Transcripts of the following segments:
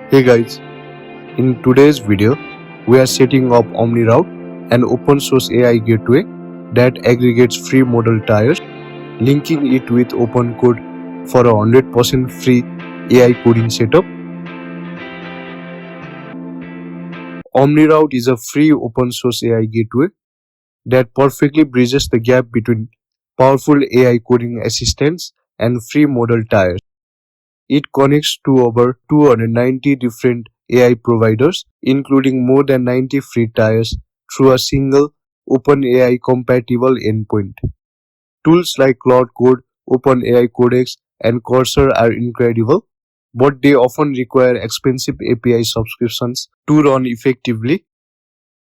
Hey guys, in today's video, we are setting up OmniRoute, an open source AI gateway that aggregates free model tires, linking it with OpenCode for a 100% free AI coding setup. OmniRoute is a free open source AI gateway that perfectly bridges the gap between powerful AI coding assistants and free model tires. It connects to over 290 different AI providers, including more than 90 free tiers, through a single OpenAI compatible endpoint. Tools like Cloud Code, OpenAI Codex, and Cursor are incredible, but they often require expensive API subscriptions to run effectively.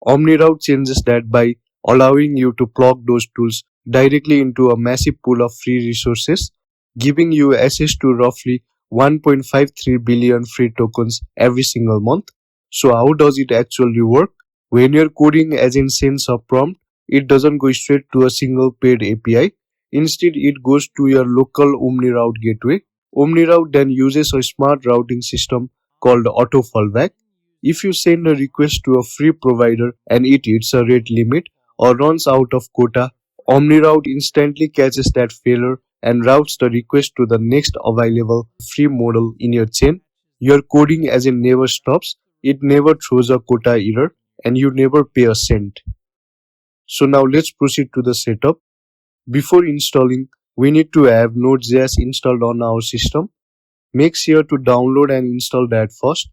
OmniRoute changes that by allowing you to plug those tools directly into a massive pool of free resources, giving you access to roughly 1.53 billion free tokens every single month. So how does it actually work? When your coding agent sends a prompt, it doesn't go straight to a single paid API. Instead, it goes to your local OmniRoute gateway. OmniRoute then uses a smart routing system called auto fallback. If you send a request to a free provider and it hits a rate limit or runs out of quota, OmniRoute instantly catches that failure and routes the request to the next available free model in your chain. Your coding agent never stops, it never throws a quota error, and you never pay a cent. So now let's proceed to the setup. Before installing, we need to have Node.js installed on our system. Make sure to download and install that first.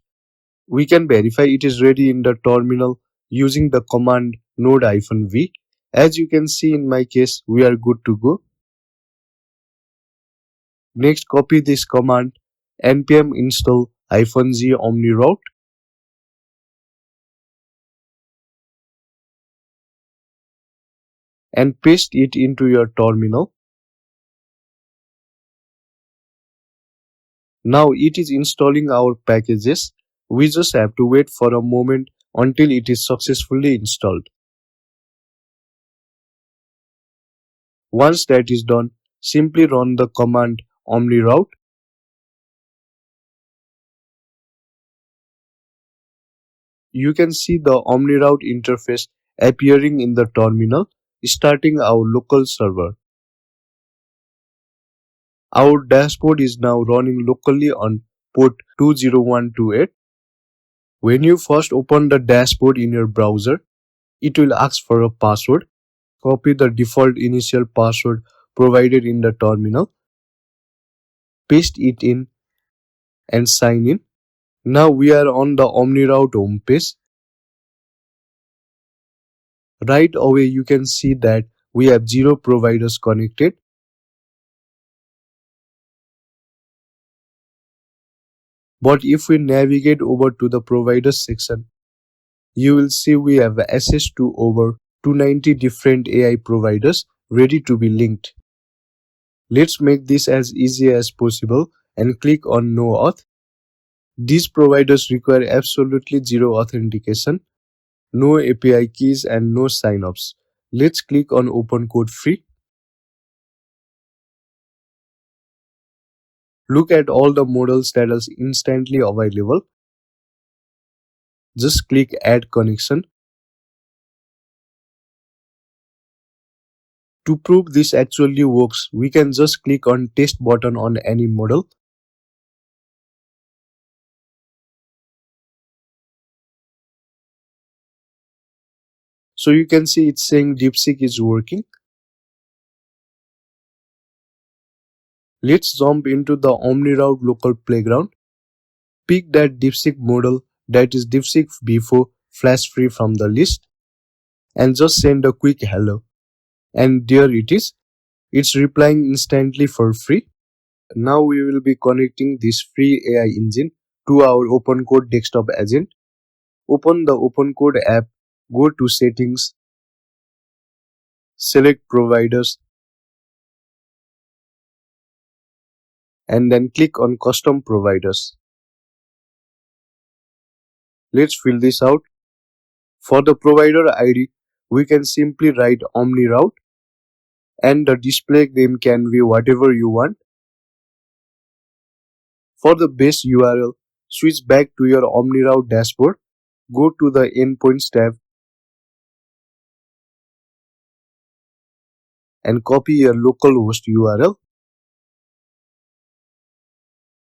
We can verify it is ready in the terminal using the command node-v. As you can see in my case, we are good to go. Next, copy this command npm install -g OmniRoute and paste it into your terminal. Now it is installing our packages. We just have to wait for a moment until it is successfully installed. Once that is done, simply run the command OmniRoute. You can see the OmniRoute interface appearing in the terminal, starting our local server. Our dashboard is now running locally on port 20128. When you first open the dashboard in your browser, it will ask for a password. Copy the default initial password provided in the terminal, paste it in, and sign in. Now we are on the OmniRoute homepage. Right away you can see that we have 0 providers connected. But if we navigate over to the providers section, you will see we have access to over 290 different AI providers ready to be linked. Let's make this as easy as possible and click on No Auth. These providers require absolutely 0 authentication, no API keys and no signups. Let's click on OpenCode Free. Look at all the models that are instantly available. Just click Add Connection. To prove this actually works, we can just click on Test button on any model. So you can see it's saying DeepSeek is working. Let's jump into the OmniRoute local playground. Pick that DeepSeek model that is DeepSeek v4 flash free from the list and just send a quick hello. And there it is. It's replying instantly for free. Now we will be connecting this free AI engine to our OpenCode desktop agent. Open the OpenCode app, go to Settings, select Providers, and then click on Custom Providers. Let's fill this out. For the provider ID, we can simply write OmniRoute and the display name can be whatever you want. For the base URL, Switch back to your OmniRoute dashboard. Go to the Endpoints tab and copy your localhost URL.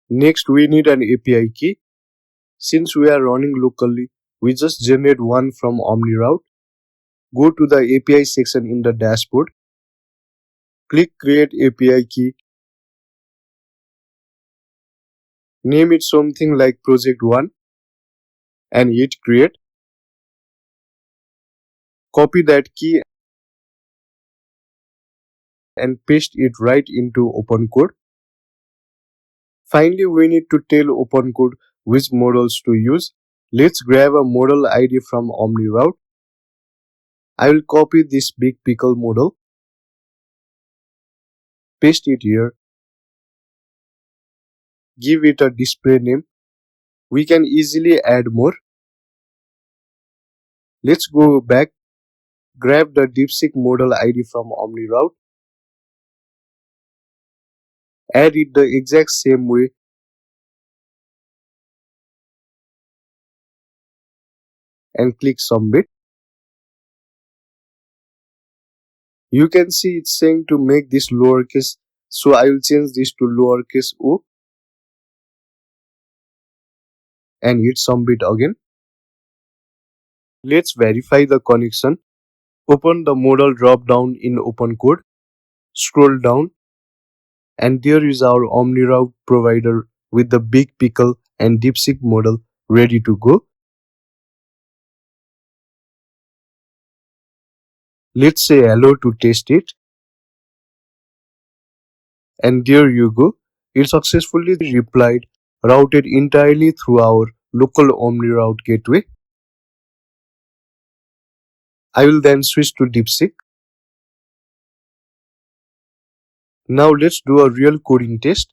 Next, we need an API key. Since we are running locally, we just generate one from OmniRoute. Go to the API section in the dashboard. Click Create API Key. Name it something like Project 1 and hit Create. Copy that key and paste it right into OpenCode. Finally, we need to tell OpenCode which models to use. Let's grab a model ID from OmniRoute. I will copy this big pickle model, paste it here, give it a display name. We can easily add more. Let's go back, grab the DeepSeek model ID from OmniRoute, add it the exact same way, and click Submit. You can see it's saying to make this lowercase, so I will change this to lowercase o and hit Submit again. Let's verify the connection. Open the model drop down in OpenCode, scroll down, and there is our OmniRoute provider with the big pickle and DeepSeek model ready to go. Let's say hello to test it. And there you go. It successfully replied, routed entirely through our local OmniRoute gateway. I will then switch to DeepSeek. Now let's do a real coding test.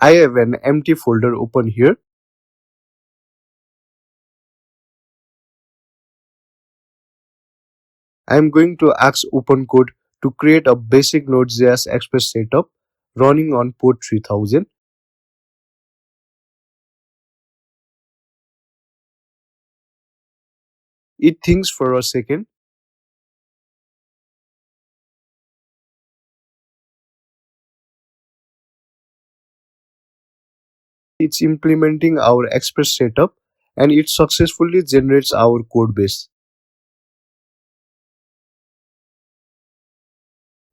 I have an empty folder open here. I am going to ask OpenCode to create a basic Node.js Express setup running on port 3000. It thinks for a second. It's implementing our Express setup and it successfully generates our code base.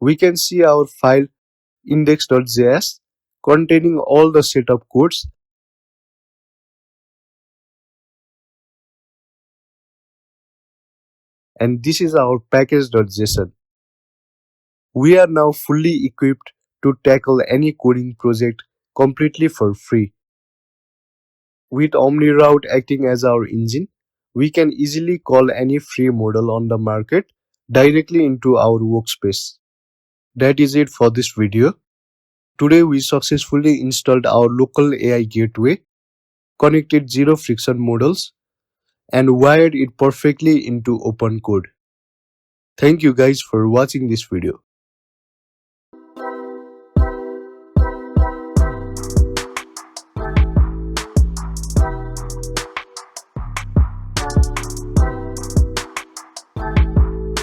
We can see our file index.js containing all the setup codes. And this is our package.json. We are now fully equipped to tackle any coding project completely for free. With OmniRoute acting as our engine, we can easily call any free model on the market directly into our workspace. That is it for this video. Today we successfully installed our local AI gateway, connected zero friction models, and wired it perfectly into OpenCode. Thank you guys for watching this video.